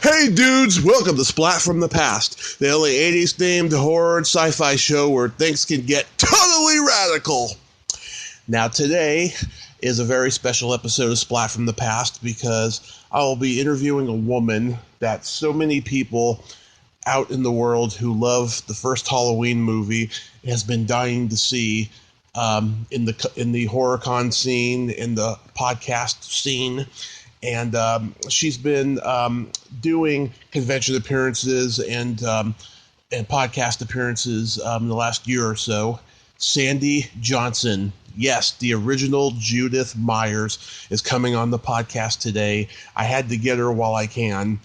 Hey dudes, welcome to Splat from the Past, the only 80s themed horror and sci-fi show where things can get totally radical. Now today is a very special episode of Splat from the Past because I will be interviewing a woman that so many people out in the world who love the first Halloween movie has been dying to see in the horror con scene, in the podcast scene. And she's been doing convention appearances and podcast appearances in the last year or so. Sandy Johnson, yes, the original Judith Myers, is coming on the podcast today. I had to get her while I can,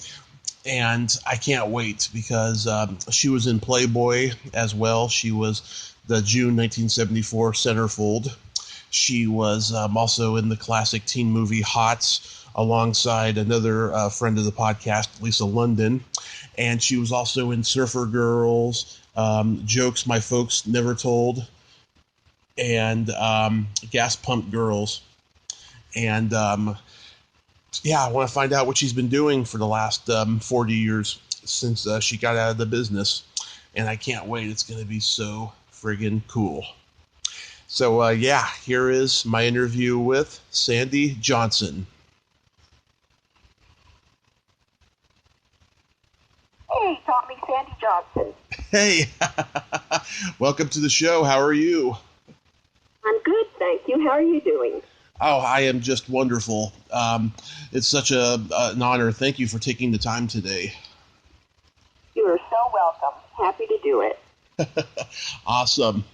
and I can't wait because she was in Playboy as well. She was the June 1974 centerfold. She was also in the classic teen movie H.O.T.S, alongside another friend of the podcast, Lisa London. And she was also in Surfer Girls, Jokes My Folks Never Told, and Gas Pump Girls. And I want to find out what she's been doing for the last 40 years since she got out of the business. And I can't wait. It's going to be so friggin' cool. So, here is my interview with Sandy Johnson. Hey, Tommy, Sandy Johnson. Hey, welcome to the show. How are you? I'm good, thank you. How are you doing? Oh, I am just wonderful. It's such an honor. Thank you for taking the time today. You are so welcome. Happy to do it. Awesome.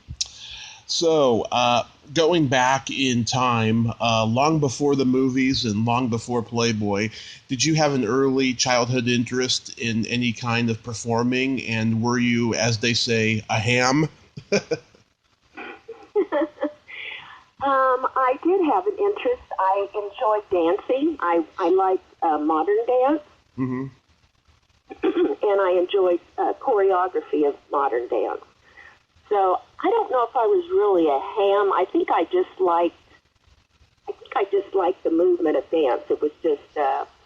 So, going back in time, long before the movies and long before Playboy, did you have an early childhood interest in any kind of performing? And were you, as they say, a ham? I did have an interest. I enjoyed dancing. I liked modern dance. Mm-hmm. And I enjoyed choreography of modern dance. So I don't know if I was really a ham. I think I just liked the movement of dance. It was just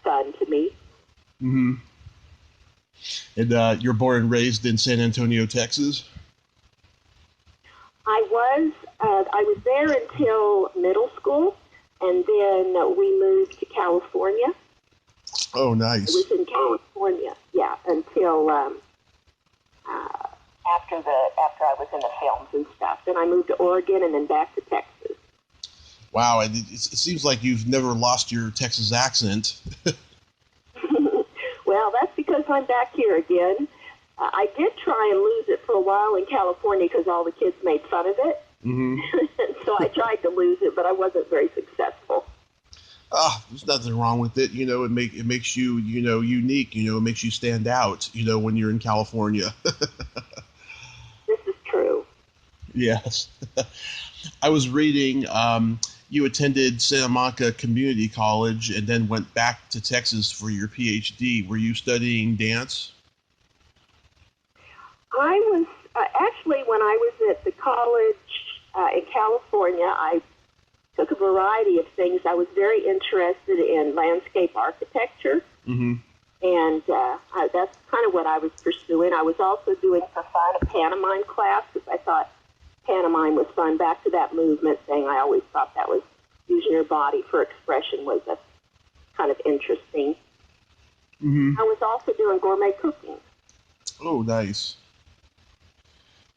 fun to me. Mm-hmm. And you're born and raised in San Antonio, Texas? I was there until middle school, and then we moved to California. Oh, nice. I was in California, until after I was in the films and stuff. Then I moved to Oregon and then back to Texas. Wow, it seems like you've never lost your Texas accent. Well, that's because I'm back here again. I did try and lose it for a while in California because all the kids made fun of it. Mm-hmm. So I tried to lose it, but I wasn't very successful. There's nothing wrong with it. It makes you, unique. It makes you stand out, when you're in California. This is true. Yes. I was reading, you attended Santa Monica Community College and then went back to Texas for your PhD. Were you studying dance? I was, actually, when I was at the college in California, I took a variety of things. I was very interested in landscape architecture, mm-hmm. and that's kind of what I was pursuing. I was also doing for fun a pantomime class because I thought pantomime was fun. Back to that movement thing, I always thought that was using your body for expression was a kind of interesting. Mm-hmm. I was also doing gourmet cooking. Oh, nice.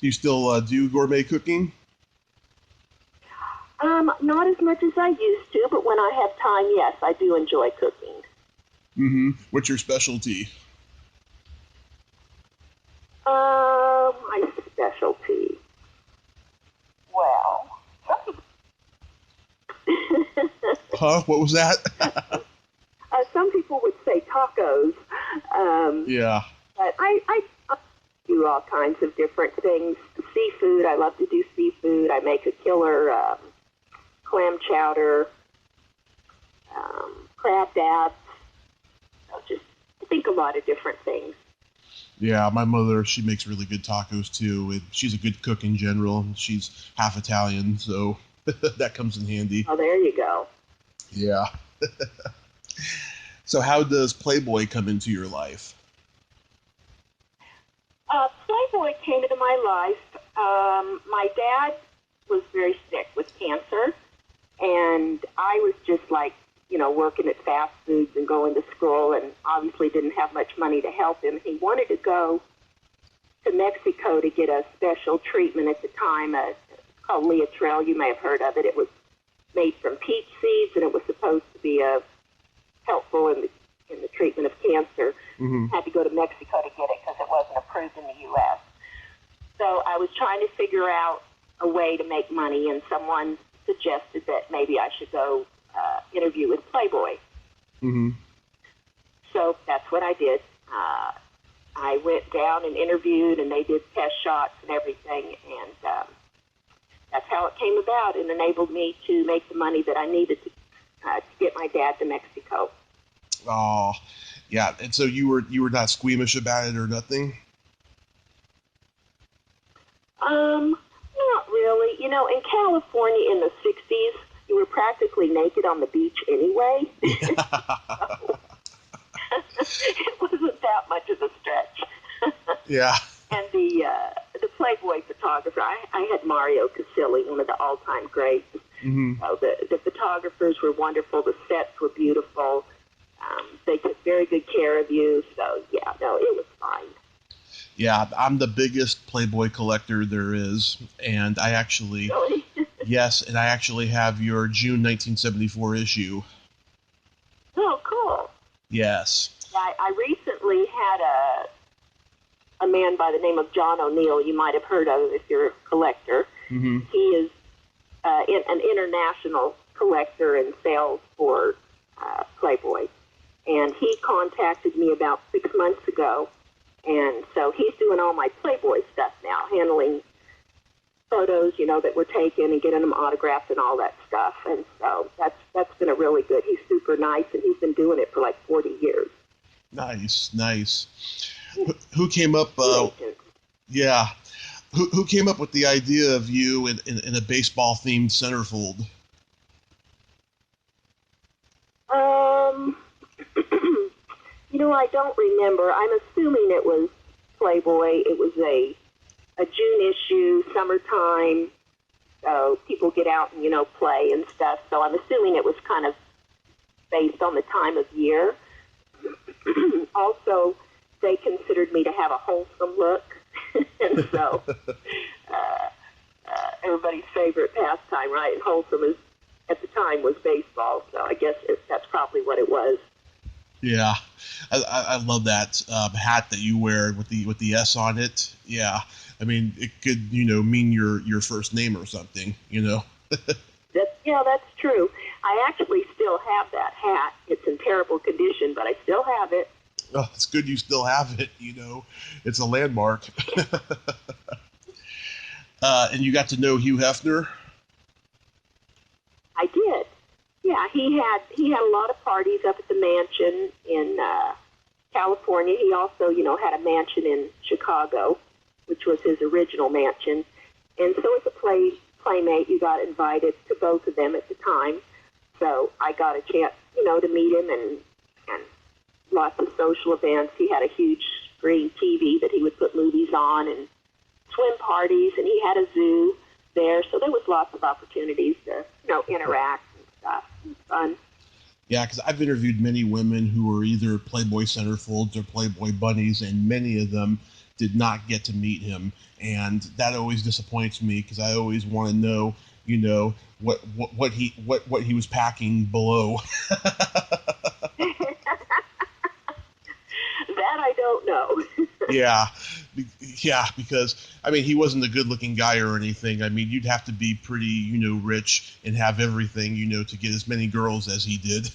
Do you still do gourmet cooking? Not as much as I used to, but when I have time, yes, I do enjoy cooking. Mm-hmm. What's your specialty? My specialty. Well, Huh? What was that? some people would say tacos. Yeah. But I do all kinds of different things. Seafood, I love to do seafood. I make a killer clam chowder, crab dabs. I think a lot of different things. Yeah, my mother, she makes really good tacos too. She's a good cook in general. She's half Italian, so that comes in handy. Oh, there you go. Yeah. So how does Playboy come into your life? Playboy came into my life. My dad was very sick with cancer, and I was just like, working at fast foods and going to school, and obviously didn't have much money to help him. He wanted to go to Mexico to get a special treatment at the time. It's called Leotrel. You may have heard of it. It was made from peach seeds, and it was supposed to be helpful in the treatment of cancer. Mm-hmm. Had to go to Mexico to get it because it wasn't approved in the U.S. So I was trying to figure out a way to make money, and someone suggested that maybe I should go interview with Playboy. Mm-hmm. So that's what I did. I went down and interviewed, and they did test shots and everything, and that's how it came about and enabled me to make the money that I needed to get my dad to Mexico. Oh, yeah. And so you were not squeamish about it or nothing? Not really. In California in the 60s, you were practically naked on the beach anyway. So, it wasn't that much of a stretch. Yeah. And the Playboy photographer, I had Mario Casilli, one of the all-time greats. Mm-hmm. So the photographers were wonderful. The sets were beautiful. They took very good care of you. So, yeah, no, it was fine. Yeah, I'm the biggest Playboy collector there is, and I actually... Really? Yes, and I actually have your June 1974 issue. Oh, cool. Yes. I recently had a man by the name of John O'Neill. You might have heard of him if you're a collector. Mm-hmm. He is an international collector and sales for Playboy. And he contacted me about 6 months ago. And so he's doing all my Playboy stuff now, handling photos, that were taken and getting them autographed and all that stuff. And so that's been a really good. He's super nice, and he's been doing it for like 40 years. Nice. Who came up? Yeah. Who came up with the idea of you in a baseball themed centerfold? I don't remember. I'm assuming it was Playboy. It was a June issue, summertime. So people get out and, play and stuff. So I'm assuming it was kind of based on the time of year. Also, they considered me to have a wholesome look. And so everybody's favorite pastime, right? And wholesome at the time was baseball. So I guess that's probably what it was. Yeah, I love that hat that you wear with the S on it. Yeah, I mean it could mean your first name or something. That's true. I actually still have that hat. It's in terrible condition, but I still have it. Oh, it's good you still have it. It's a landmark. And you got to know Hugh Hefner? I did. Yeah, he had a lot of parties up at the mansion in California. He also, had a mansion in Chicago, which was his original mansion. And so as a playmate, you got invited to both of them at the time. So I got a chance, to meet him and lots of social events. He had a huge screen TV that he would put movies on and swim parties, and he had a zoo there. So there was lots of opportunities to, interact and stuff. It was fun. Yeah, because I've interviewed many women who were either Playboy centerfolds or Playboy bunnies, and many of them did not get to meet him, and that always disappoints me because I always want to know, what he was packing below. That I don't know. Yeah, because he wasn't a good-looking guy or anything. You'd have to be pretty, rich and have everything, to get as many girls as he did.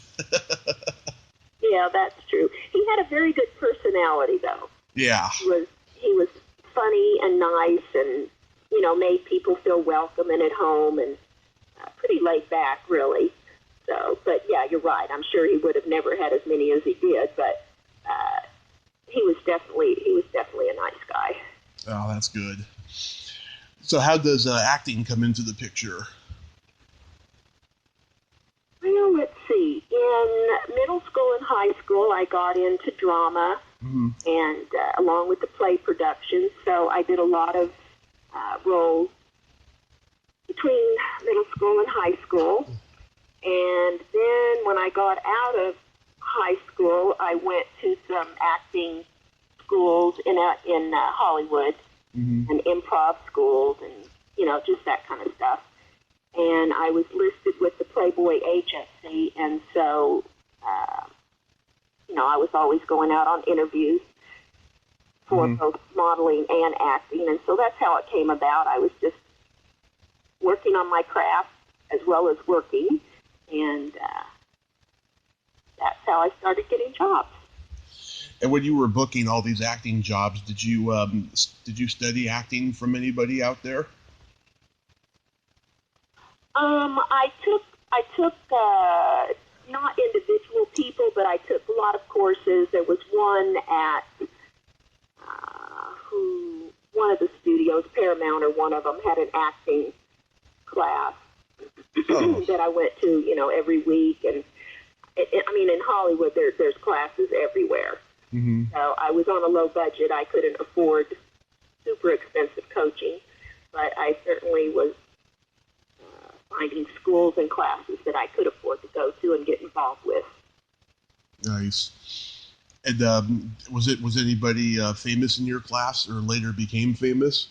Yeah, that's true. He had a very good personality, though. Yeah, he was funny and nice, and made people feel welcome and at home, and pretty laid back, really. So, but yeah, you're right. I'm sure he would have never had as many as he did, but he was definitely a nice guy. Oh, that's good. So how does acting come into the picture? Well, let's see. in middle school and high school, I got into drama, and along with the play production. So I did a lot of roles between middle school and high school. And then when I got out of high school, I went to some acting schools in Hollywood, and improv schools, and just that kind of stuff. And I was listed with the Playboy agency, and so I was always going out on interviews for both modeling and acting, and so that's how it came about. I was just working on my craft as well as working, and that's how I started getting jobs. And when you were booking all these acting jobs, did you study acting from anybody out there? I took not individual people, but I took a lot of courses. There was one at one of the studios, Paramount, or one of them had an acting class that I went to, every week. And in Hollywood, there's classes everywhere. So I was on a low budget. I couldn't afford super expensive coaching, but I certainly was finding schools and classes that I could afford to go to and get involved with. Nice. And was anybody famous in your class or later became famous?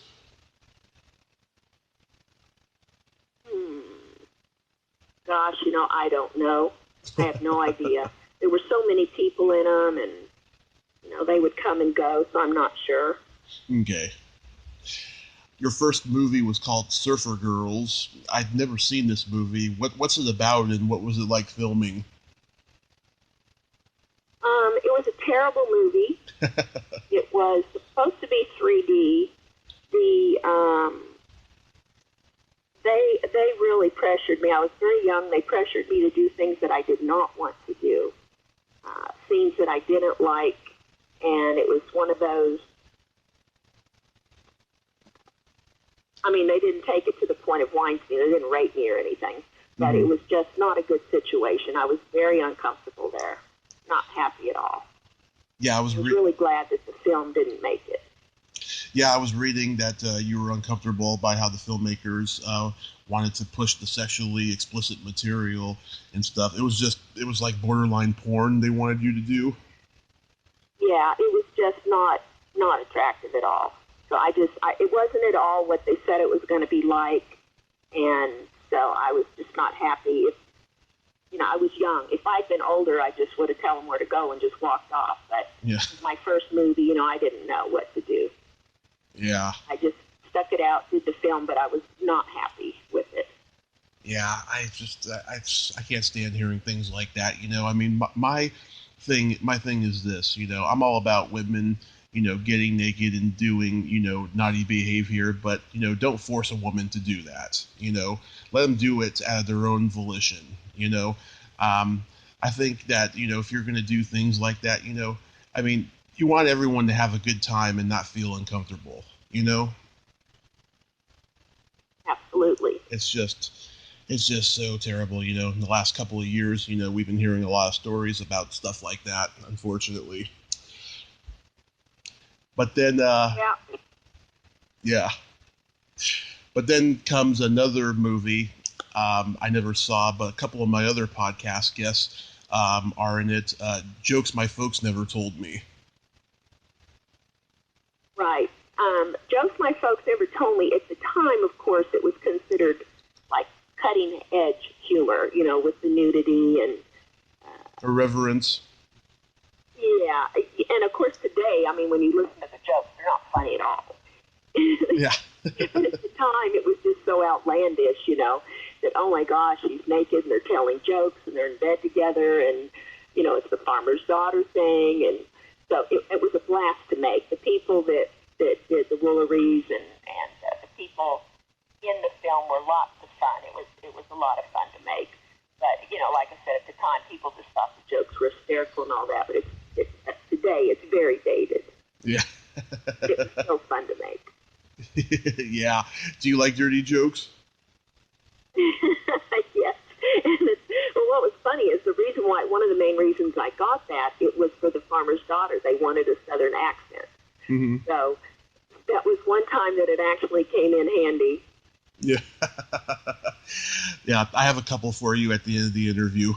Gosh, I don't know. I have no idea. There were so many people in them, and they would come and go, so I'm not sure. Okay. Your first movie was called Surfer Girls. I'd never seen this movie. What's it about, and what was it like filming? It was a terrible movie. It was supposed to be 3D. They really pressured me. I was very young. They pressured me to do things that I did not want to do, scenes that I didn't like, and it was one of those. They didn't take it to the point of Weinstein. They didn't rape me or anything, but it was just not a good situation. I was very uncomfortable there, not happy at all. Yeah, I was really glad that the film didn't make it. Yeah, I was reading that you were uncomfortable by how the filmmakers wanted to push the sexually explicit material and stuff. It was like borderline porn they wanted you to do. Yeah, it was just not attractive at all. So it wasn't at all what they said it was going to be like, and so I was just not happy. I was young. If I'd been older, I just would have told them where to go and just walked off. But my first movie, I didn't know what to do. Yeah. I just stuck it out, did the film, but I was not happy with it. Yeah, I can't stand hearing things like that. My thing is this. I'm all about women, getting naked and doing, naughty behavior, but, don't force a woman to do that. Let them do it out of their own volition. I think that, if you're going to do things like that, you want everyone to have a good time and not feel uncomfortable, Absolutely. It's just so terrible, in the last couple of years, we've been hearing a lot of stories about stuff like that, unfortunately. But then, yeah. But then comes another movie I never saw, but a couple of my other podcast guests are in it. Jokes My Folks Never Told Me. Right. Jokes My Folks Never Told Me. At the time, of course, it was considered like cutting-edge humor, with the nudity and irreverence. Yeah, and of course today, when you listen to the jokes, they're not funny at all. Yeah. But at the time, it was just so outlandish, that, oh my gosh, she's naked and they're telling jokes and they're in bed together and, it's the farmer's daughter thing. And so it was a blast to make. The people that did the Wooleries and the people in the film were lots of fun. It was a lot of fun to make. But, like I said, at the time, people just thought the jokes were hysterical and all that. But today, it's very dated. Yeah. It was so fun to make. Yeah. Do you like dirty jokes? Yes. And what was funny is the reason why it reasons I got that, it was for the farmer's daughter. They wanted a Southern accent. Mm-hmm. So that was one time that it actually came in handy. Yeah. Yeah, I have a couple for you at the end of the interview.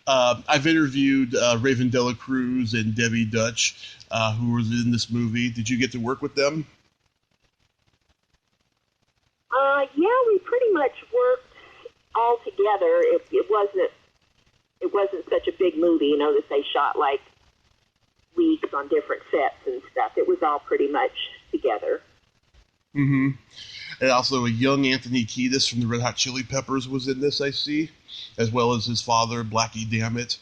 I've interviewed Raven Dela Cruz and Debbie Dutch, who was in this movie. Did you get to work with them? Yeah, we pretty much worked all together. It wasn't such a big movie, you know, that they shot like weeks on different sets and stuff. It was all pretty much together. Mm-hmm. And also a young Anthony Kiedis from the Red Hot Chili Peppers was in this, I see, as well as his father, Blackie Dammit.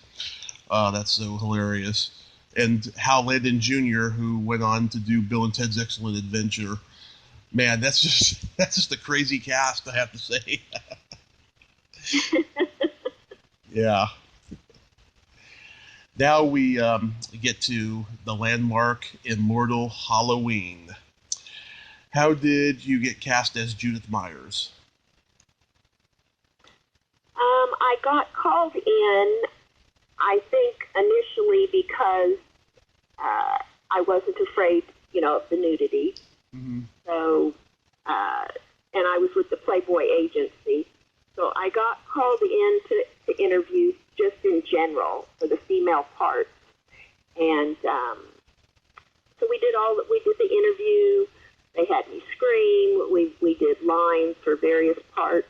That's so hilarious. And Hal Landon Jr., who went on to do Bill and Ted's Excellent Adventure. Man, that's just a crazy cast, I have to say. Yeah. Now we get to the landmark Immortal Halloween. How did you get cast as Judith Myers? I got called in, I think, initially because I wasn't afraid, you know, of the nudity. Mm-hmm. So, and I was with the Playboy agency. So I got called in to interview just in general for the female parts. And so we did the interview. They had me scream. We did lines for various parts.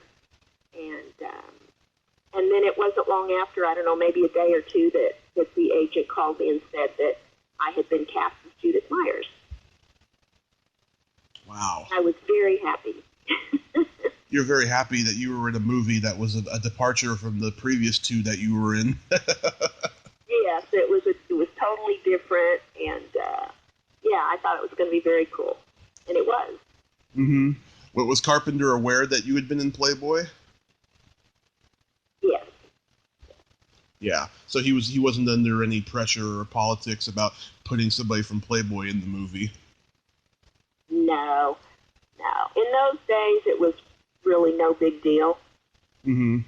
And then it wasn't long after, I don't know, maybe a day or two, that the agent called me and said that I had been cast as Judith Myers. Wow. I was very happy. You're very happy that you were in a movie that was a departure from the previous two that you were in. Yes, it was totally different, and yeah, I thought it was going to be very cool, and it was. Mm-hmm. What, was Carpenter aware that you had been in Playboy? Yes. Yeah, so he wasn't under any pressure or politics about putting somebody from Playboy in the movie. No. In those days, it was really no big deal. Mm-hmm.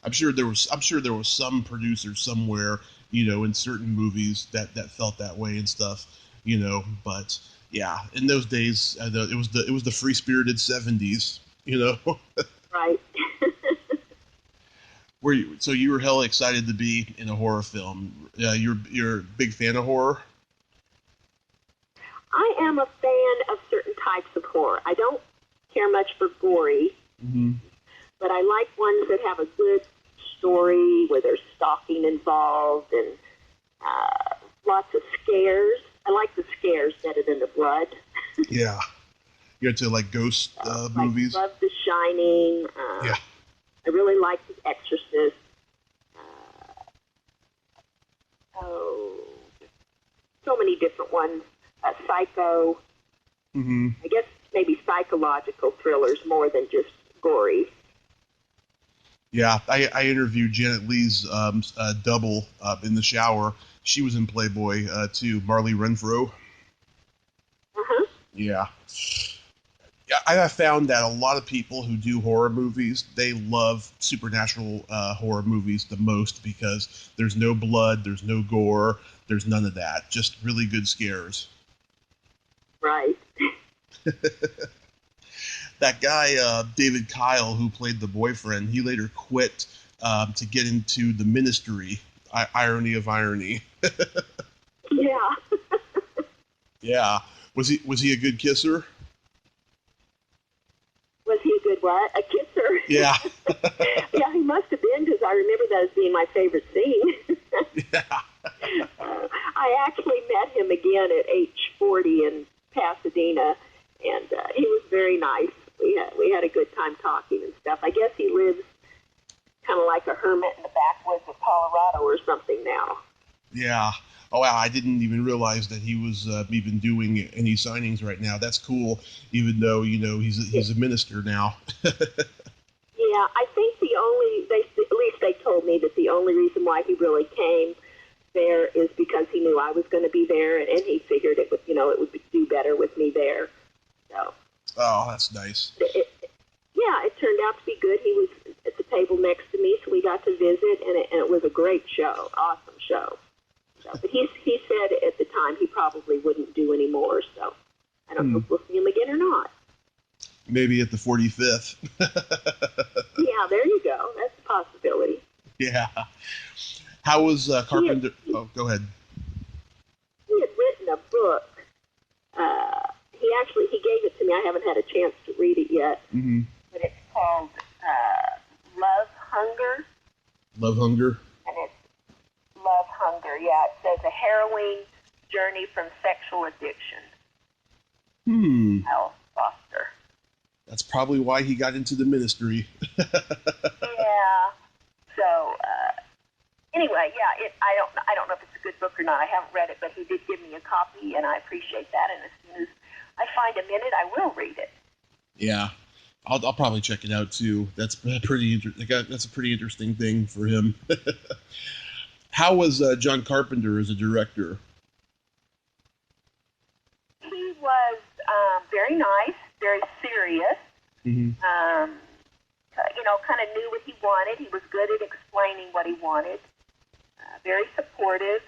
I'm sure there was some producer somewhere, you know, in certain movies that felt that way and stuff, you know. But yeah, in those days, it was the free spirited '70s, you know. Right. So you were hella excited to be in a horror film. You're a big fan of horror? I am a fan of certain types of horror. I don't care much for gory, mm-hmm. but I like ones that have a good story where there's stalking involved and lots of scares. I like the scares better than the blood. Yeah. You're into like ghost movies? I love The Shining. Yeah. I really like The Exorcist. So many different ones. Psycho. Mm-hmm. I guess maybe psychological thrillers more than just gory. Yeah, I interviewed Janet Leigh's double in the shower. She was in Playboy too, Marley Renfro. Uh-huh. Yeah. I have found that a lot of people who do horror movies, they love supernatural horror movies the most because there's no blood, there's no gore, there's none of that. Just really good scares. Right. That guy, David Kyle, who played the boyfriend, he later quit to get into the ministry. Irony of irony. Yeah. Yeah. Was he a good kisser? Was he a good what? A kisser? Yeah. Yeah, he must have been because I remember that as being my favorite scene. Yeah. I actually met him again at H.O.T.S in Pasadena, and he was very nice. We had a good time talking and stuff. I guess he lives kind of like a hermit in the backwoods of Colorado or something now. Yeah. Oh, wow. I didn't even realize that he was even doing any signings right now. That's cool, even though, you know, he's a minister now. Yeah, I think at least they told me that the only reason why he really came there is because he knew I was going to be there, and he figured it would do better with me there. So. Oh, that's nice. Yeah, it turned out to be good. He was at the table next to me, so we got to visit, and it was a great show, awesome show. So, but he said at the time he probably wouldn't do any more, so I don't know if we'll see him again or not. Maybe at the 45th. Yeah, there you go. That's a possibility. Yeah. How was Carpenter? Go ahead. He had written a book. He gave it to me. I haven't had a chance to read it yet. Mm-hmm. But it's called Love Hunger. Love Hunger? And it's Love Hunger, yeah. It says a harrowing journey from sexual addiction. Al Foster. That's probably why he got into the ministry. Yeah. So, anyway, yeah, I don't know if it's a good book or not. I haven't read it, but he did give me a copy, and I appreciate that. And as soon as I find a minute, I will read it. Yeah. I'll probably check it out too. That's pretty. That's a pretty interesting thing for him. How was John Carpenter as a director? He was very nice, very serious. Mm-hmm. Kind of knew what he wanted. He was good at explaining what he wanted. Very supportive.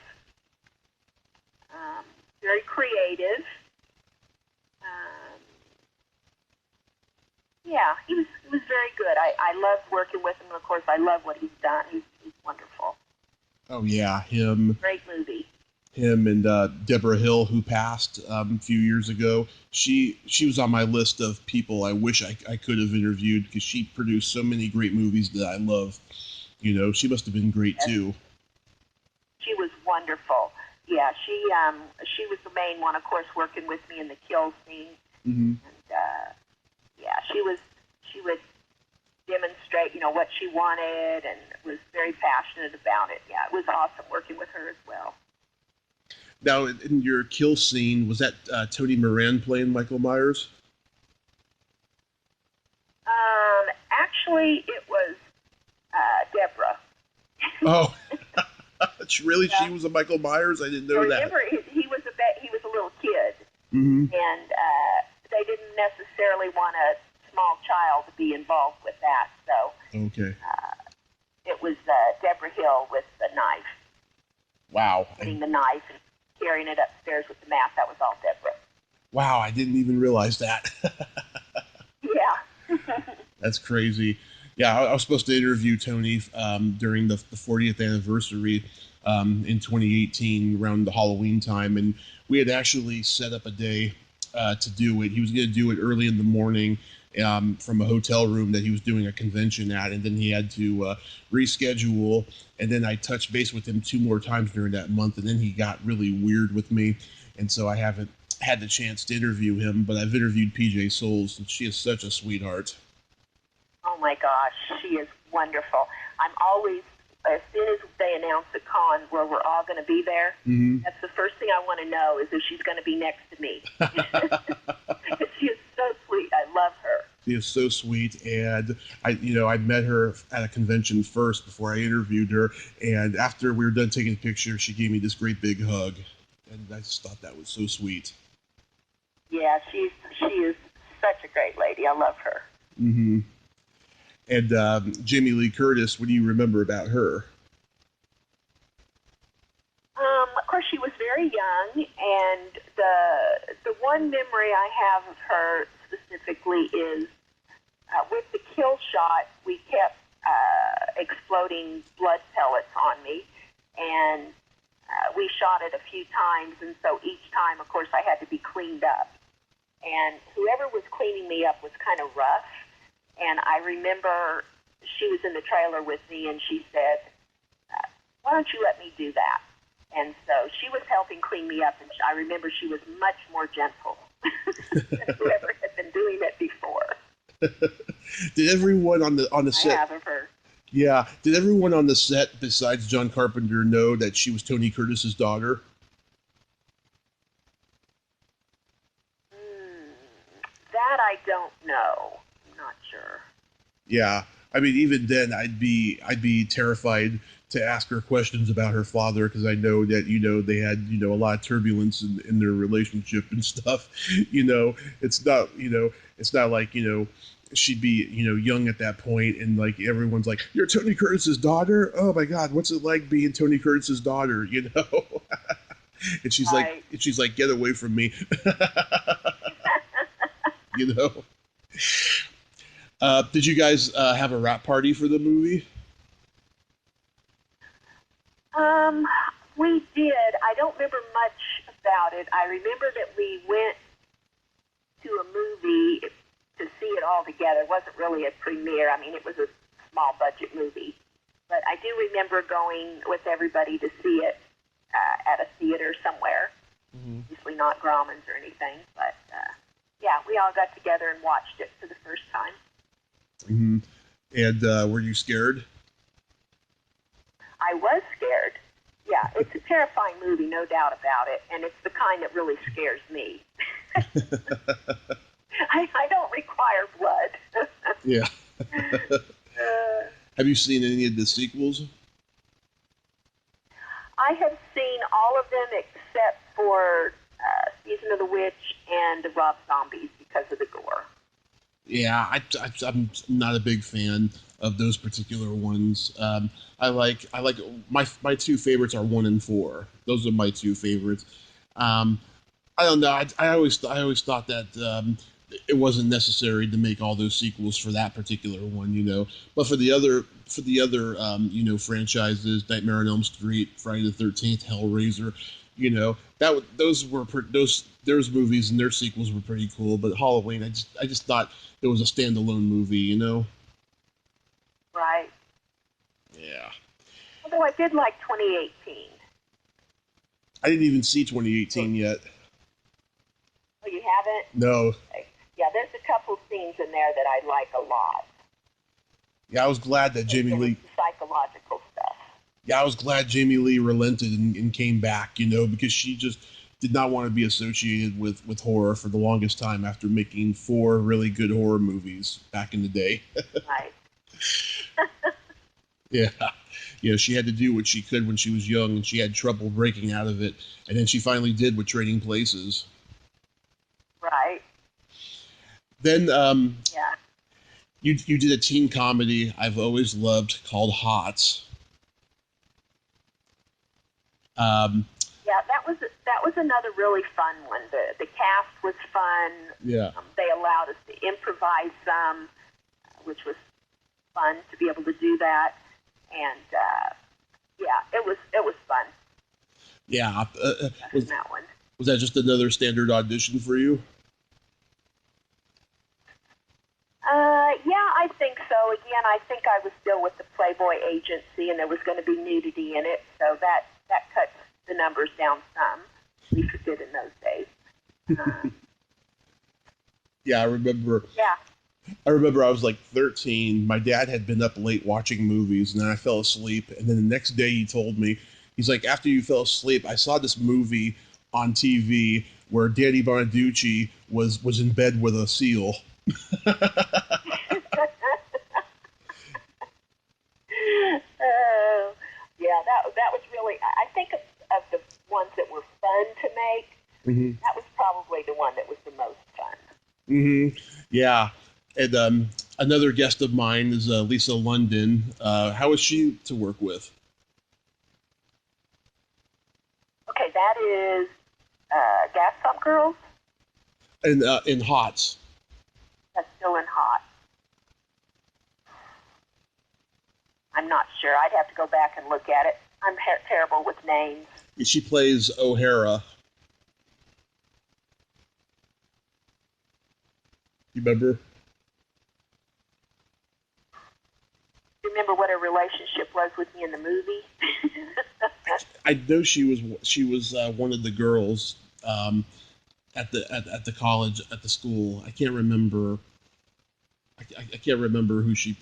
Very creative. Yeah, he was very good. I loved working with him. Of course, I love what he's done. He's wonderful. Oh yeah, him. Great movie. Him and Deborah Hill, who passed a few years ago. She was on my list of people I wish I could have interviewed because she produced so many great movies that I love. She must have been great too. She was wonderful. Yeah, she was the main one, of course, working with me in the kill scene. Mm-hmm. And yeah, she would demonstrate, what she wanted, and was very passionate about it. Yeah, it was awesome working with her as well. Now, in your kill scene, was that Tony Moran playing Michael Myers? Actually, it was Deborah. Oh, really? Yeah. She was a Michael Myers? I didn't know Remember, that. He was a little kid, mm-hmm. and they didn't necessarily want a small child to be involved with that. So, okay, it was Deborah Hill with the knife. Wow, getting the knife and carrying it upstairs with the mat. That was all Deborah. Wow, I didn't even realize that. Yeah. That's crazy. Yeah, I was supposed to interview Tony during the 40th anniversary in 2018 around the Halloween time, and we had actually set up a day to do it. He was going to do it early in the morning from a hotel room that he was doing a convention at, and then he had to reschedule, and then I touched base with him 2 more times during that month, and then he got really weird with me, and so I haven't had the chance to interview him, but I've interviewed PJ Souls, and she is such a sweetheart. Oh my gosh, she is wonderful. I'm always, as soon as they announce a con where we're all going to be there, mm-hmm. That's the first thing I want to know is if she's going to be next to me. She is so sweet. I love her. She is so sweet, and I met her at a convention first before I interviewed her, and after we were done taking a picture, she gave me this great big hug, and I just thought that was so sweet. Yeah, she is such a great lady. I love her. Mm-hmm. And Jamie Lee Curtis, what do you remember about her? Of course, she was very young, and the one memory I have of her specifically is with the kill shot, we kept exploding blood pellets on me, and we shot it a few times, and so each time, of course, I had to be cleaned up. And whoever was cleaning me up was kind of rough, and I remember she was in the trailer with me, and she said, why don't you let me do that? And so she was helping clean me up, and I remember she was much more gentle than whoever had been doing it before. Did everyone on the set? I have of her. Yeah. Did everyone on the set besides John Carpenter know that she was Tony Curtis's daughter? That I don't know. I'm not sure. Yeah. I mean, even then, I'd be terrified to ask her questions about her father because I know that they had a lot of turbulence in their relationship and stuff. It's not like she'd be, young at that point, and like everyone's like, "You're Tony Curtis's daughter? Oh my God, what's it like being Tony Curtis's daughter?" And she's right. like, "Get away from me." you know. Did you guys have a wrap party for the movie? We did. I don't remember much about it. I remember that we went to a movie to see it all together. It wasn't really a premiere. I mean, it was a small budget movie. But I do remember going with everybody to see it at a theater somewhere. Mm-hmm. Usually not Grauman's or anything. But, yeah, we all got together and watched it for the first time. Mm-hmm. And were you scared? I was scared. Yeah, it's a terrifying movie, no doubt about it. And it's the kind that really scares me. I don't require blood. Yeah. Have you seen any of the sequels? I have seen all of them except for Season of the Witch and the Rob Zombies because of the gore. Yeah, I'm not a big fan of those particular ones. I like my two favorites are 1 and 4. Those are my two favorites. I don't know. I always thought that it wasn't necessary to make all those sequels for that particular one, But for the other franchises, Nightmare on Elm Street, Friday the 13th, Hellraiser, those movies and their sequels were pretty cool. But Halloween, I just thought it was a standalone movie, Right. Yeah. Although I did like 2018. I didn't even see 2018 yet. Oh, you haven't? No. Okay. Yeah, there's a couple scenes in there that I like a lot. Yeah, I was glad that Jamie Lee... Psychological stuff. Yeah, I was glad Jamie Lee relented and came back, because she just did not want to be associated with horror for the longest time after making 4 really good horror movies back in the day. Right. Yeah. She had to do what she could when she was young, and she had trouble breaking out of it. And then she finally did with Trading Places. Right. Then, yeah. You did a teen comedy I've always loved called H.O.T.S. Yeah, that was another really fun one. The cast was fun. Yeah. They allowed us to improvise some, which was fun to be able to do that. And yeah, it was fun. Yeah. That one. Was that just another standard audition for you? Yeah, I think so. Again, I think I was still with the Playboy agency, and there was going to be nudity in it, so that cuts the numbers down some. At least it did in those days. Yeah, I remember. Yeah. I remember I was like 13. My dad had been up late watching movies, and then I fell asleep. And then the next day he told me, he's like, after you fell asleep, I saw this movie on TV where Danny Bonaducci was in bed with a seal. Yeah, that was really, I think of the ones that were fun to make, mm-hmm. That was probably the one that was the most fun. Mm-hmm. Yeah. And another guest of mine is Lisa London. How is she to work with? Okay, that is Gas Pump Girls? And in H.O.T.S. That's still in H.O.T.S. I'm not sure. I'd have to go back and look at it. I'm terrible with names. She plays O'Hara. You remember? Remember what her relationship was with me in the movie? I know she was one of the girls at the college, at the school. I can't remember. I can't remember who she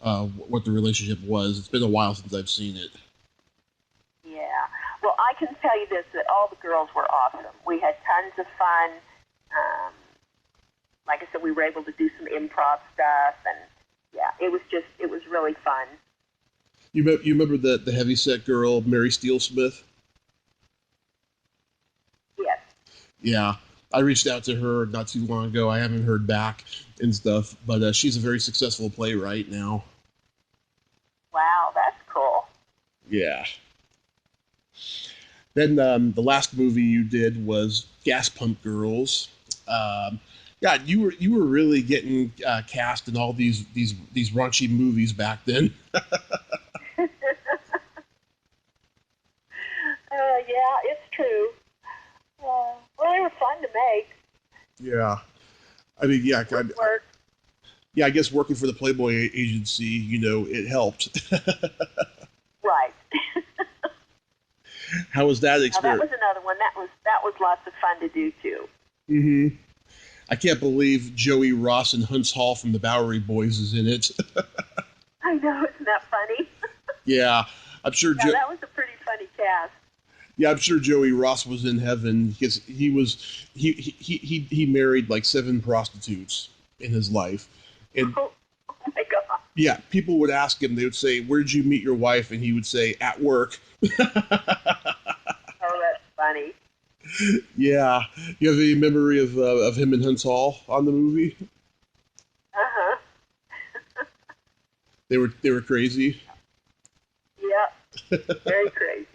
what the relationship was. It's been a while since I've seen it. Yeah. Well, I can tell you this, that all the girls were awesome. We had tons of fun. Like I said, we were able to do some improv stuff, and yeah, it was really fun. You remember the heavyset girl, Mary Steele Smith? Yes. Yeah, I reached out to her not too long ago. I haven't heard back and stuff, but she's a very successful playwright now. Wow, that's cool. Yeah. Then the last movie you did was Gas Pump Girls. Yeah, you were really getting cast in all these raunchy movies back then. Yeah, it's true. Well, they were fun to make. Yeah, I mean, yeah, Work. yeah. I guess working for the Playboy agency, it helped. Right. How was that Now, experience? that was another one. That was lots of fun to do too. Mm-hmm. I can't believe Joey Ross and Hunts Hall from the Bowery Boys is in it. I know, isn't that funny? Yeah, I'm sure. Yeah, that was a pretty funny cast. Yeah, I'm sure Joey Ross was in heaven because he married like 7 prostitutes in his life, and Oh my God. yeah, people would ask him. They would say, "Where did you meet your wife?" And he would say, "At work." Oh, that's funny. Yeah, you have any memory of him and Hunts Hall on the movie? Uh-huh. They were crazy. Yep. Very crazy.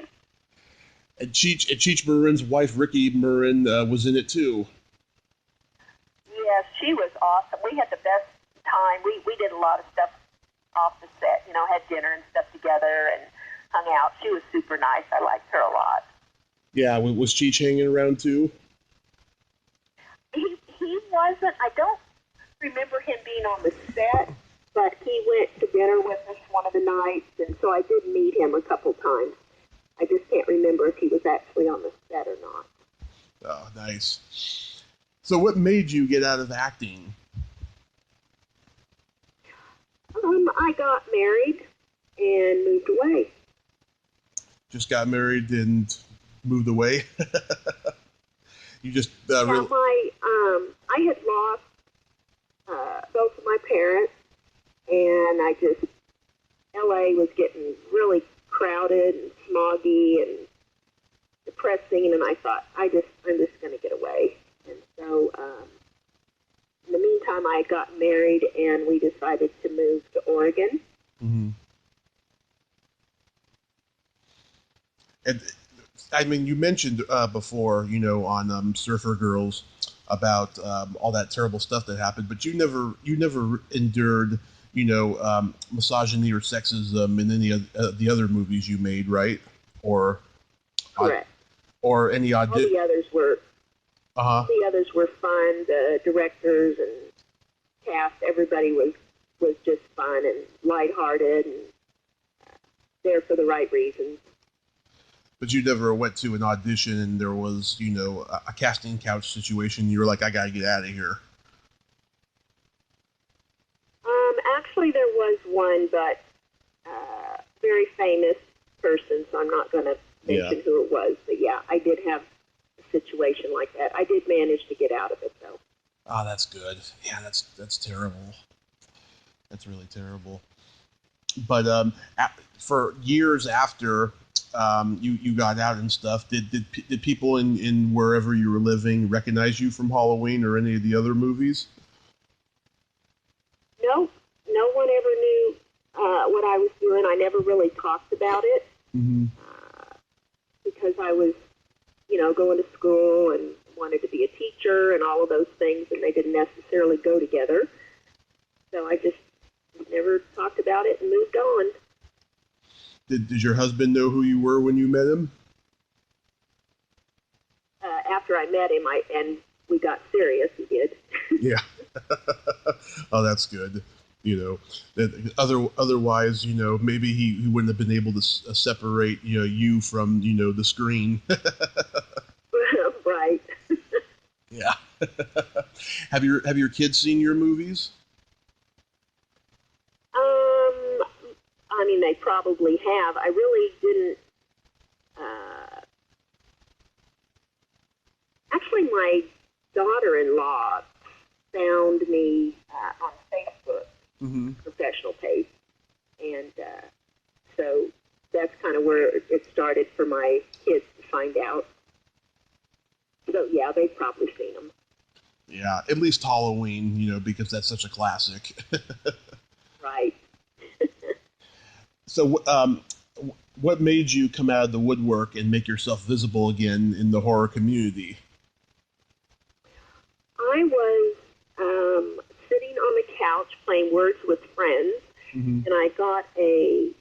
And Cheech Marin's wife, Ricky Marin, was in it too. Yes, she was awesome. We had the best time. We did a lot of stuff off the set, had dinner and stuff together and hung out. She was super nice. I liked her a lot. Yeah, was Cheech hanging around too? He wasn't. I don't remember him being on the set, but he went to dinner with us one of the nights, and so I did meet him a couple times. I just can't remember if he was actually on the set or not. Oh, nice. So what made you get out of acting? I got married and moved away. Just got married and moved away? You just really... I had lost both of my parents, and LA was getting really crowded and smoggy and depressing, and I thought, I'm just going to get away. And so, in the meantime, I got married, and we decided to move to Oregon. Mm-hmm. And I mean, you mentioned before, on Surfer Girls about all that terrible stuff that happened, but you never endured, misogyny or sexism in any of the other movies you made, right? Or Correct. Or any All the others were. The others were fun. The directors and cast, everybody was just fun and lighthearted and there for the right reasons. But you never went to an audition and there was, a casting couch situation. You were like, I gotta get out of here. Actually, there was one, but very famous person, so I'm not going to mention who it was. But yeah, I did have a situation like that. I did manage to get out of it, though. Oh, that's good. Yeah, that's terrible. That's really terrible. But for years after you got out and stuff, did people in wherever you were living recognize you from Halloween or any of the other movies? No one ever knew what I was doing. I never really talked about it because I was, going to school and wanted to be a teacher and all of those things, and they didn't necessarily go together. So I just never talked about it and moved on. Did your husband know who you were when you met him? After I met him, and we got serious, he did. Yeah. Oh, that's good. Otherwise, maybe he wouldn't have been able to separate, you from, the screen. Right. Yeah. Have your kids seen your movies? I mean, they probably have. I really didn't. Actually, my daughter-in-law found me on Facebook, professional page, and so that's kind of where it started for my kids to find out. So, yeah, they've probably seen them. Yeah, at least Halloween, because that's such a classic. Right. So, what made you come out of the woodwork and make yourself visible again in the horror community? I was sitting on the couch playing Words with Friends, Mm-hmm. and I got a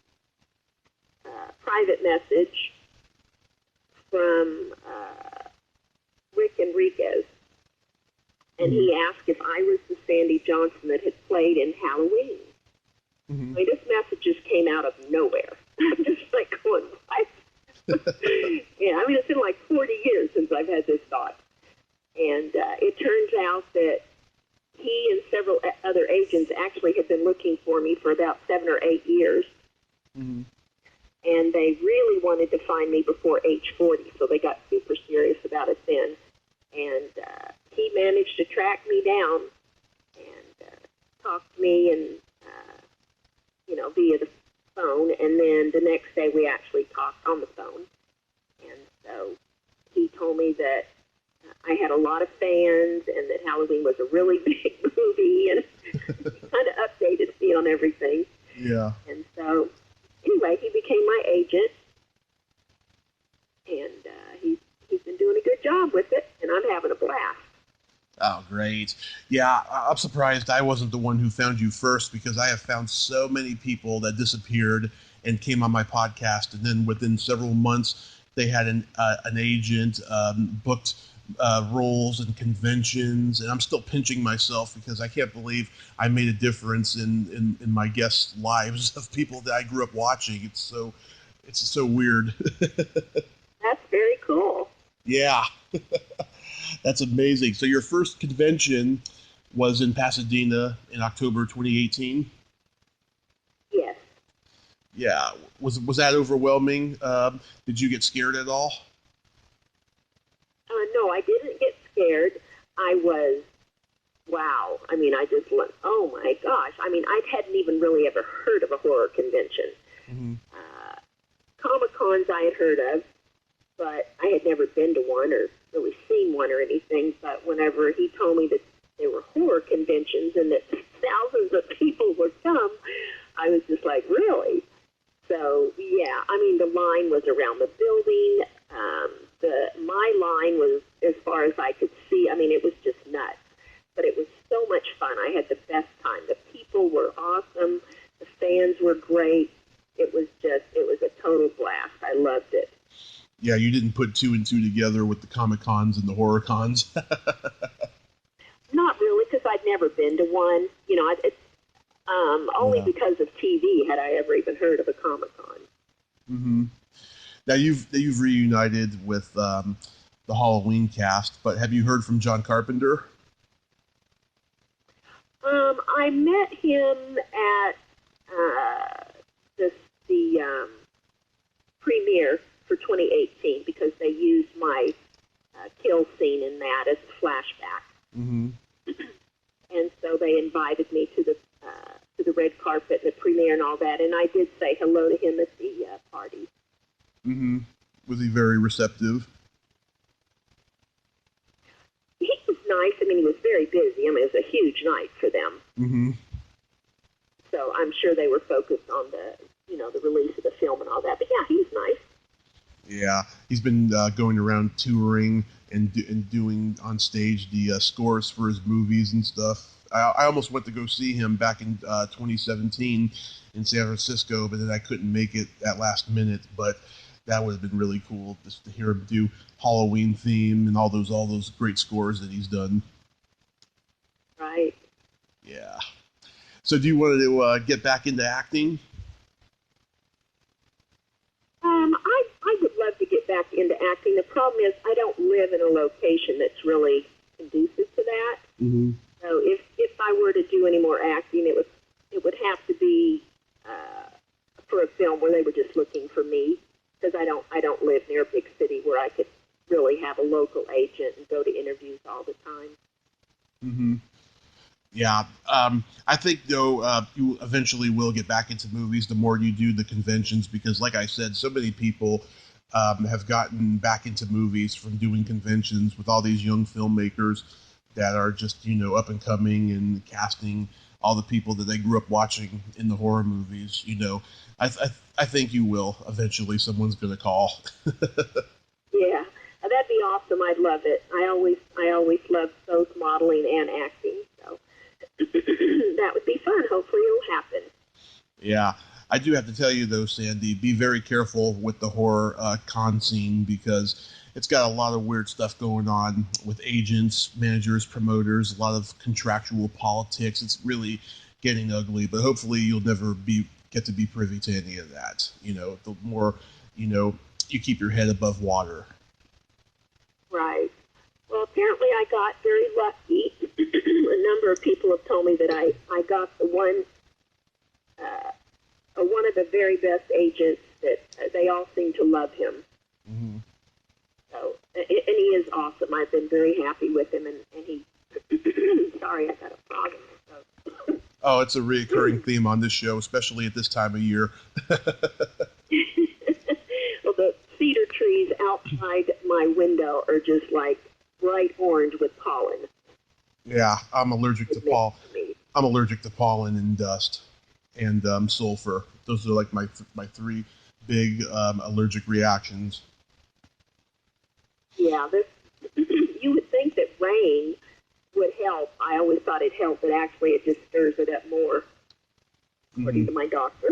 private message from Rick Enriquez, and he asked if I was the Sandy Johnson that had played in Halloween. Mm-hmm. I mean, this message just came out of nowhere. I'm just like going, what? Yeah, I mean, it's been like 40 years since I've had this thought. And it turns out that he and several other agents actually had been looking for me for about 7 or 8 years. Mm-hmm. And they really wanted to find me before age 40, so they got super serious about it then. And he managed to track me down and talk to me and, via the phone. And then the next day we actually talked on the phone. And so he told me that I had a lot of fans and that Halloween was a really big movie, and kind of updated me on everything. Yeah. And so, anyway, he became my agent, and he's been doing a good job with it, and I'm having a blast. Oh, great. Yeah, I'm surprised I wasn't the one who found you first, because I have found so many people that disappeared and came on my podcast, and then within several months they had an agent, booked roles and conventions, and I'm still pinching myself because I can't believe I made a difference in my guests' lives of people that I grew up watching. It's so weird. That's very cool. Yeah. That's amazing. So your first convention was in Pasadena in October 2018? Yes. Yeah. Was that overwhelming? Did you get scared at all? No, I didn't get scared. I was, wow. I mean, I just went, oh my gosh. I mean, I hadn't even really ever heard of a horror convention. Mm-hmm. Comic-Cons I had heard of, but I had never been to one or really seen one or anything. But whenever he told me that there were horror conventions and that thousands of people would come, I was just like, really? So, yeah, I mean, the line was around the building. My line was as far as I could see. I mean, it was just nuts. But it was so much fun. I had the best time. The people were awesome. The fans were great. It was a total blast. I loved it. Yeah, you didn't put two and two together with the Comic-Cons and the horror cons. Not really, because I'd never been to one. Only because of TV had I ever even heard of a Comic-Con. Mm-hmm. Now you've reunited with the Halloween cast, but have you heard from John Carpenter? I met him at the premiere for 2018 because they used my kill scene in that as a flashback. Mm-hmm. And so they invited me to the red carpet and the premiere and all that, and I did say hello to him at the party. Mm-hmm. Was he very receptive? He was nice. I mean, he was very busy. I mean, it was a huge night for them. Mm-hmm. So I'm sure they were focused on the release of the film and all that. But yeah, he was nice. Yeah, he's been going around touring and doing on stage the scores for his movies and stuff. I almost went to go see him back in 2017 in San Francisco, but then I couldn't make it at last minute. But that would have been really cool just to hear him do Halloween theme and all those great scores that he's done. Right. Yeah. So do you want to get back into acting? I would love to get back into acting. The problem is I don't live in a location that's really conducive to that. Mm-hmm. So if I were to do any more acting, it would have to be for a film where they were just looking for me, because I don't live near a big city where I could really have a local agent and go to interviews all the time. Mm-hmm. Yeah. I think, though, you eventually will get back into movies the more you do the conventions, because, like I said, so many people have gotten back into movies from doing conventions with all these young filmmakers that are just, up and coming and casting all the people that they grew up watching in the horror movies. I think you will eventually. Someone's going to call. Yeah, that'd be awesome. I'd love it. I always loved both modeling and acting, so that would be fun. Hopefully it'll happen. Yeah. I do have to tell you, though, Sandy, be very careful with the horror con scene, because it's got a lot of weird stuff going on with agents, managers, promoters, a lot of contractual politics. It's really getting ugly, but hopefully you'll never get to be privy to any of that. The more, you keep your head above water. Right. Well, apparently I got very lucky. A number of people have told me that I got the one of the very best agents that they all seem to love him. Mm-hmm. So, and he is awesome. I've been very happy with him, and he. Sorry, I got a frog in my throat. Oh, it's a recurring theme on this show, especially at this time of year. Well, the cedar trees outside my window are just like bright orange with pollen. Yeah, I'm allergic to pollen. I'm allergic to pollen and dust and sulfur. Those are like my three big allergic reactions. Yeah, you would think that rain would help. I always thought it helped, but actually it just stirs it up more, according to my doctor.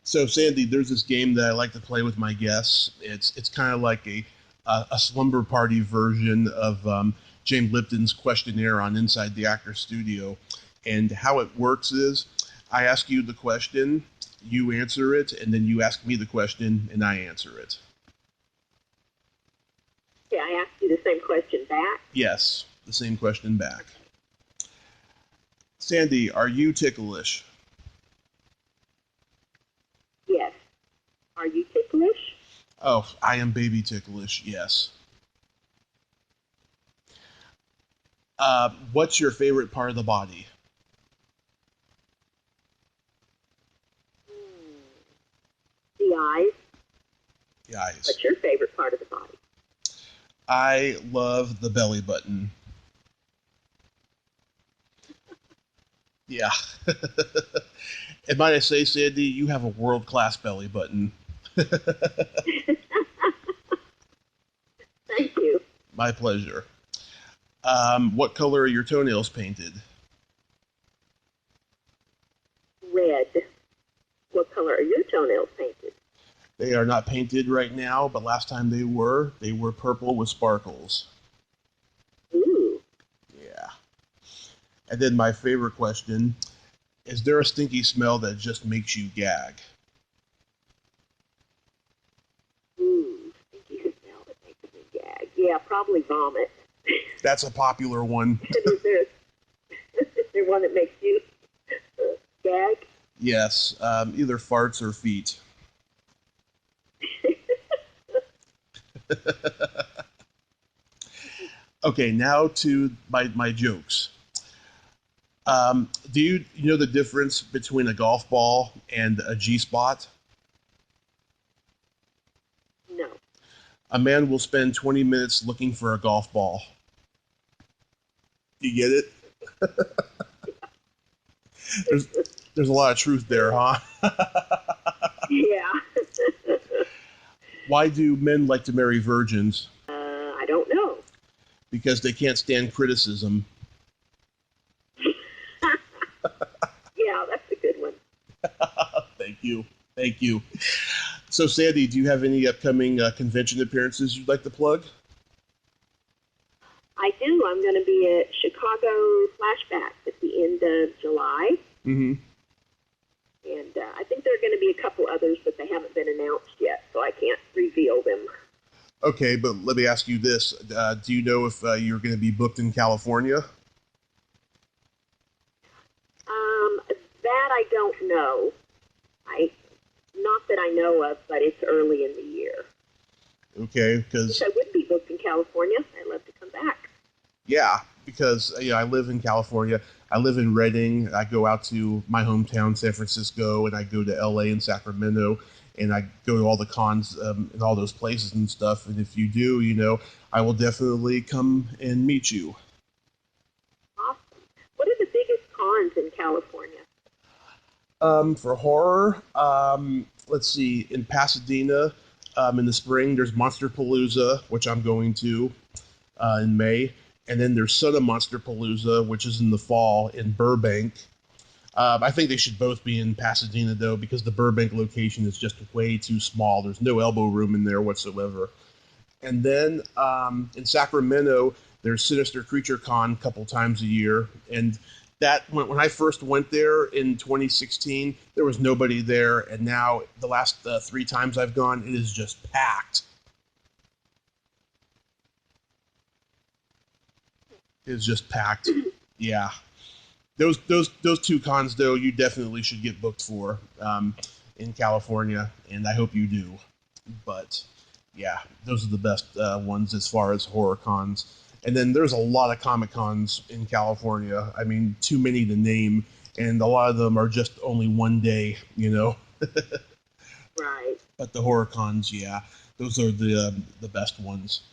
So, Sandy, there's this game that I like to play with my guests. It's kind of like a slumber party version of James Lipton's questionnaire on Inside the Actor Studio. And how it works is I ask you the question, you answer it, and then you ask me the question, and I answer it. Yeah, I asked you the same question back? Yes, the same question back. Sandy, are you ticklish? Yes. Are you ticklish? Oh, I am baby ticklish, yes. What's your favorite part of the body? The eyes. The eyes. What's your favorite part of the body? I love the belly button. Yeah. And might I say, Sandy, you have a world-class belly button. Thank you. My pleasure. What color are your toenails painted? Red. What color are your toenails painted? They are not painted right now, but last time they were purple with sparkles. Ooh. Yeah. And then my favorite question, is there a stinky smell that just makes you gag? Ooh, stinky smell that makes me gag. Yeah, probably vomit. That's a popular one. Is there one that makes you gag? Yes, either farts or feet. Okay, now to my jokes. Do you know the difference between a golf ball and a G-spot? No. A man will spend 20 minutes looking for a golf ball. You get it? There's a lot of truth there, huh? Yeah. Why do men like to marry virgins? I don't know. Because they can't stand criticism. Yeah, that's a good one. Thank you. So, Sandy, do you have any upcoming convention appearances you'd like to plug? I do. I'm going to be at Chicago Flashback at the end of July. Mm-hmm. And I think there are going to be a couple others, but they haven't been announced yet, so I can't reveal them. Okay, but let me ask you this. Do you know if you're going to be booked in California? That I don't know. Not that I know of, but it's early in the year. Okay, because I would be booked in California. I'd love to come back. yeah, because I live in California. I live in Redding. I go out to my hometown, San Francisco, and I go to LA and Sacramento, and I go to all the cons and all those places and stuff. And if you do, I will definitely come and meet you. Awesome. What are the biggest cons in California? For horror, let's see, in Pasadena, in the spring, there's Monsterpalooza, which I'm going to in May. And then there's Son of Monsterpalooza, which is in the fall in Burbank. I think they should both be in Pasadena, though, because the Burbank location is just way too small. There's no elbow room in there whatsoever. And then in Sacramento, there's Sinister Creature Con a couple times a year. And that when I first went there in 2016, there was nobody there. And now the last 3 times I've gone, it is just packed. It's just packed. Yeah. Those 2 cons, though, you definitely should get booked for in California, and I hope you do. But, yeah, those are the best ones as far as horror cons. And then there's a lot of Comic Cons in California. I mean, too many to name, and a lot of them are just only one day, Right. But the horror cons, yeah, those are the best ones.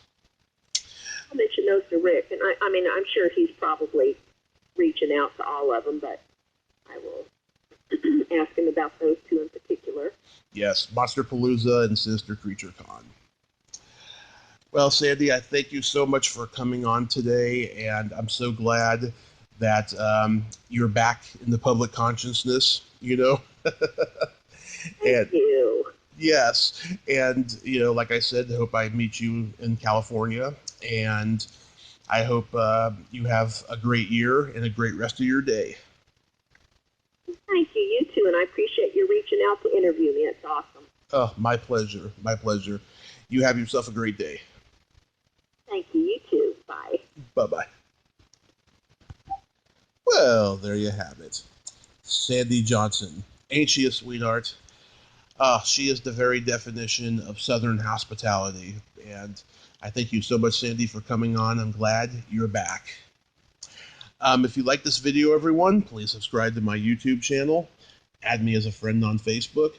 I'll mention those to Rick, and I mean, I'm sure he's probably reaching out to all of them, but I will ask him about those 2 in particular. Yes, Monsterpalooza and Sinister Creature Con. Well, Sandy, I thank you so much for coming on today, and I'm so glad that you're back in the public consciousness, Thank you. Yes, and, like I said, I hope I meet you in California, and I hope you have a great year and a great rest of your day. Thank you. You too, and I appreciate you reaching out to interview me. It's awesome. Oh, my pleasure. My pleasure. You have yourself a great day. Thank you. You too. Bye. Bye-bye. Well, there you have it. Sandy Johnson. Ain't she a sweetheart? She is the very definition of Southern hospitality. And I thank you so much, Sandy, for coming on. I'm glad you're back. If you like this video, everyone, please subscribe to my YouTube channel. Add me as a friend on Facebook.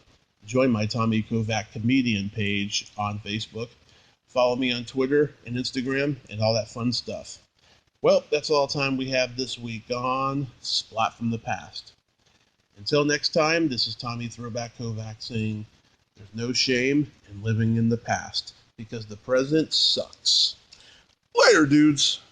Join my Tommy Kovac comedian page on Facebook. Follow me on Twitter and Instagram and all that fun stuff. Well, that's all the time we have this week on Splat from the Past. Until next time, this is Tommy Throwback Kovac saying, there's no shame in living in the past, because the present sucks. Later, dudes.